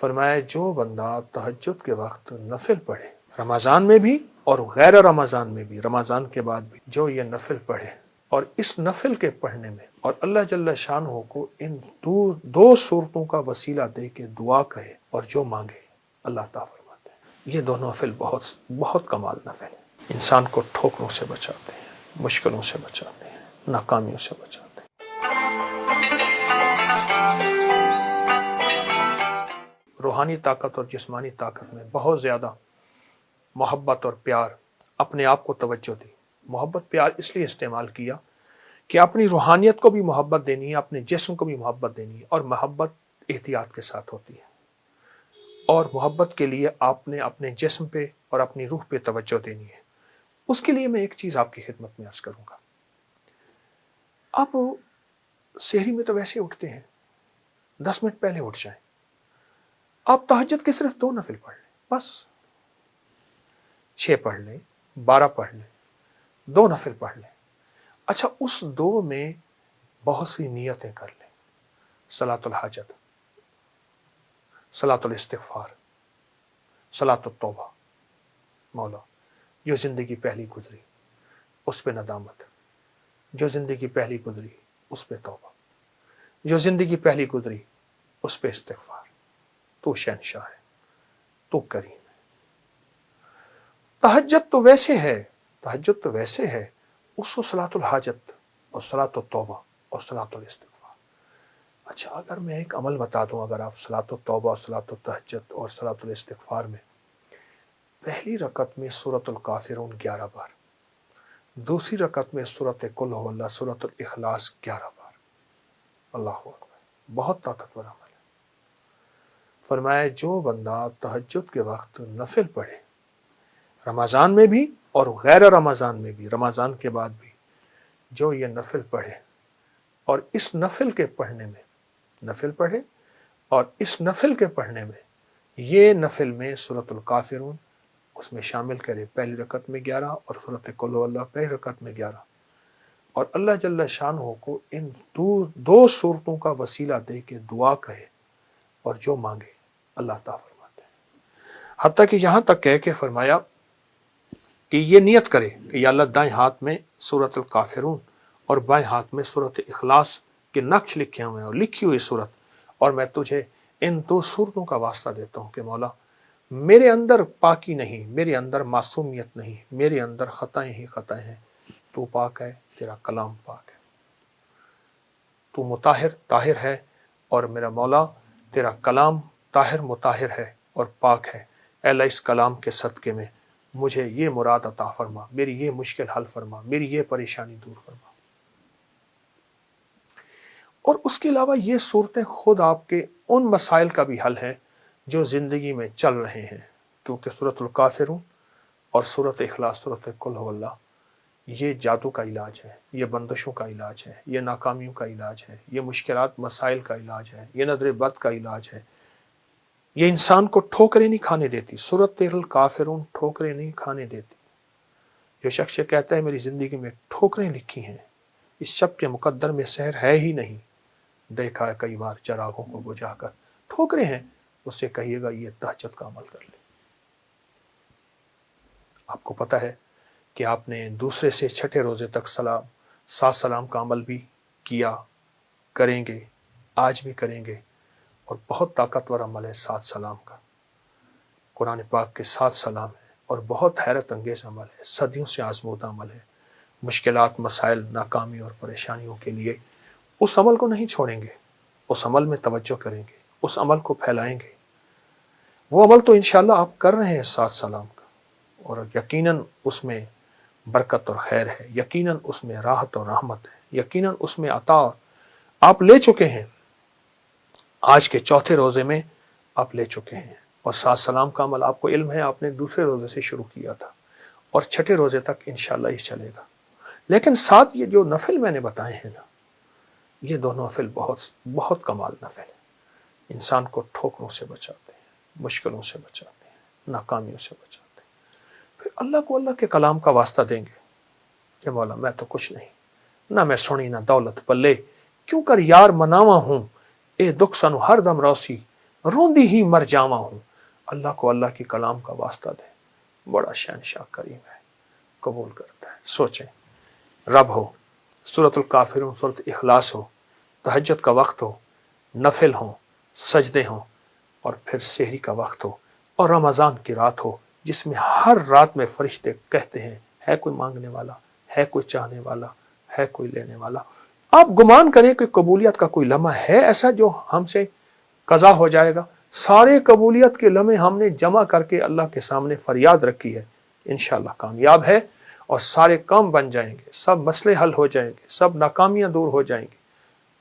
فرمایا جو بندہ تہجد کے وقت نفل پڑھے، رمضان میں بھی اور غیر رمضان میں بھی، رمضان کے بعد بھی، جو یہ نفل پڑھے اور اس نفل کے پڑھنے میں اور اللہ جل شانہ کو ان دو صورتوں کا وسیلہ دے کے دعا کہے اور جو مانگے اللہ تعالیٰ فرماتے ہیں یہ دونوں نفل بہت بہت کمال نفل ہیں، انسان کو ٹھوکروں سے بچاتے ہیں، مشکلوں سے بچاتے ہیں، ناکامیوں سے بچاتے ہیں۔ روحانی طاقت اور جسمانی طاقت میں بہت زیادہ محبت اور پیار، اپنے آپ کو توجہ دی۔ محبت پیار اس لیے استعمال کیا کہ اپنی روحانیت کو بھی محبت دینی ہے، اپنے جسم کو بھی محبت دینی ہے، اور محبت احتیاط کے ساتھ ہوتی ہے، اور محبت کے لیے آپ نے اپنے جسم پہ اور اپنی روح پہ توجہ دینی ہے۔ اس کے لیے میں ایک چیز آپ کی خدمت میں عرض کروں گا۔ آپ سحری میں تو ویسے اٹھتے ہیں، 10 منٹ پہلے اٹھ جائیں، آپ تہجد کے صرف 2 نفل پڑھ لیں، بس 6 پڑھ لیں، 12 پڑھ لیں، 2 نفل پڑھ لیں۔ اچھا اس 2 میں بہت سی نیتیں کر لیں، صلاۃ الحاجت، صلاۃ الاستغفار، صلاۃ التوبہ، مولا جو زندگی پہلی گزری اس پہ ندامت، جو زندگی پہلی گزری اس پہ توبہ، جو زندگی پہلی گزری اس پہ استغفار، تو شہنشاہ ہے، تو کریم ہے۔ تہجد تو ویسے ہے، تہجد تو ویسے ہے، اس کو صلاۃ الحاجت اور صلاۃ التوبہ اور صلاۃ الاستغفار۔ اچھا اگر میں ایک عمل بتا دوں، اگر آپ صلاۃ التوبہ اور صلاۃ التہجد اور صلاۃ الاستغفار میں پہلی رکعت میں سورۃ الکافرون 11 بار، دوسری رکعت میں سورۃ قل ھو اللہ، سورۃ الاخلاص 11 بار، اللہ اکبر، بہت طاقتور عمل ہے۔ فرمایا جو بندہ تہجد کے وقت نفل پڑھے، رمضان میں بھی اور غیر رمضان میں بھی، رمضان کے بعد بھی، جو یہ نفل پڑھے اور اس نفل کے پڑھنے میں، نفل پڑھے اور اس نفل کے پڑھنے میں، یہ نفل میں سورۃ الکافرون اس میں شامل کرے، پہلی رکعت میں 11 اور سورۃ قل ھو اللہ پہلی رکعت میں 11، اور اللہ جل شانہ کو ان دو صورتوں کا وسیلہ دے کے دعا کہے اور جو مانگے اللہ تعالیٰ فرماتے ہیں۔ حتیٰ کہ یہاں تک کہہ کے فرمایا کہ یہ نیت کرے کہ یا اللہ دائیں ہاتھ میں سورۃ الکافرون اور بائیں ہاتھ میں سورۃ اخلاص کے نقش لکھے ہوئے ہیں اور لکھی ہوئی صورت، اور میں تجھے ان 2 صورتوں کا واسطہ دیتا ہوں کہ مولا میرے اندر پاکی نہیں، میرے اندر معصومیت نہیں، میرے اندر خطائیں ہی خطائیں ہیں، تو پاک ہے، تیرا کلام پاک ہے، تو مطہر طاہر ہے، اور میرا مولا تیرا کلام طاہر مطہر ہے اور پاک ہے۔ اے اللہ اس کلام کے صدقے میں مجھے یہ مراد عطا فرما، میری یہ مشکل حل فرما، میری یہ پریشانی دور فرما۔ اور اس کے علاوہ یہ صورتیں خود آپ کے ان مسائل کا بھی حل ہے جو زندگی میں چل رہے ہیں، کیونکہ سورۃ الکافرون اور سورۃ اخلاص، سورۃ قل ھو اللہ، یہ جادو کا علاج ہے، یہ بندشوں کا علاج ہے، یہ ناکامیوں کا علاج ہے، یہ مشکلات مسائل کا علاج ہے، یہ نظر بد کا علاج ہے، یہ انسان کو ٹھوکریں نہیں کھانے دیتی۔ سورۃ الکافرون ٹھوکریں نہیں کھانے دیتی۔ جو شخص یہ کہتا ہے میری زندگی میں ٹھوکریں لکھی ہیں، اس شب کے مقدر میں سحر ہے ہی نہیں، دیکھا ہے کئی بار چراغوں کو بجھا کر، ٹھوکریں ہیں، اس سے کہیے گا یہ تہجد کا عمل کر لے۔ آپ کو پتہ ہے کہ آپ نے دوسرے سے چھٹے روزے تک 7 سلام کا عمل بھی کیا، کریں گے، آج بھی کریں گے، اور بہت طاقتور عمل ہے 7 سلام کا۔ قرآن پاک کے 7 سلام ہیں اور بہت حیرت انگیز عمل ہے، صدیوں سے آزمودہ عمل ہے۔ مشکلات، مسائل، ناکامی اور پریشانیوں کے لیے اس عمل کو نہیں چھوڑیں گے، اس عمل میں توجہ کریں گے، اس عمل کو پھیلائیں گے۔ وہ عمل تو انشاءاللہ آپ کر رہے ہیں 7 سلام کا، اور یقیناً اس میں برکت اور خیر ہے، یقیناً اس میں راحت اور رحمت ہے، یقیناً اس میں عطا آپ لے چکے ہیں۔ آج کے 4تھے روزے میں آپ لے چکے ہیں، اور 7 سلام کا عمل آپ کو علم ہے آپ نے دوسرے روزے سے شروع کیا تھا، اور چھٹے روزے تک انشاءاللہ یہ چلے گا۔ لیکن ساتھ یہ جو نفل میں نے بتائے ہیں نا، یہ دونوں نفل بہت بہت کمال نفل ہے، انسان کو ٹھوکروں سے بچاتے ہیں، مشکلوں سے بچاتے ہیں، ناکامیوں سے بچاتے ہیں۔ پھر اللہ کو اللہ کے کلام کا واسطہ دیں گے کہ مولا میں تو کچھ نہیں، نہ میں سنی نہ دولت پلے، کیوں کر یار مناوا ہوں، اے دکھ سنو ہر دم روسی، روندی ہی مر جاواں ہوں. اللہ کو اللہ کی کلام کا واسطہ دیں. بڑا شہنشاہ کریم ہے, قبول کرتا ہے. سوچیں, رب ہو, سورۃ الکافرون, سورۃ اخلاص ہو, تہجد کا وقت ہو, نفل ہوں, سجدے ہوں, اور پھر سحری کا وقت ہو, اور رمضان کی رات ہو جس میں ہر رات میں فرشتے کہتے ہیں ہے کوئی مانگنے والا, ہے کوئی چاہنے والا, ہے کوئی لینے والا. آپ گمان کریں کہ قبولیت کا کوئی لمحہ ہے ایسا جو ہم سے قضا ہو جائے گا. سارے قبولیت کے لمحے ہم نے جمع کر کے اللہ کے سامنے فریاد رکھی ہے, انشاءاللہ کامیاب ہے, اور سارے کام بن جائیں گے, سب مسئلے حل ہو جائیں گے, سب ناکامیاں دور ہو جائیں گی,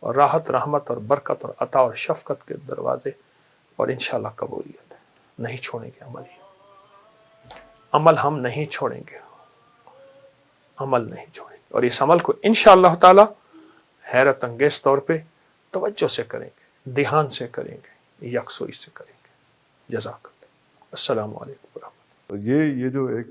اور راحت, رحمت اور برکت اور عطا اور شفقت کے دروازے, اور انشاءاللہ قبولیت ہے. نہیں چھوڑیں گے عمل ہم نہیں چھوڑیں گے, عمل نہیں چھوڑیں گے, اور اس عمل کو انشاءاللہ تعالی حیرت انگیز طور پہ توجہ سے کریں گے, دھیان سے کریں گے, یکسوئی سے کریں گے. جزاک اللہ. السلام علیکم ورحمۃ اللہ. یہ جو ایک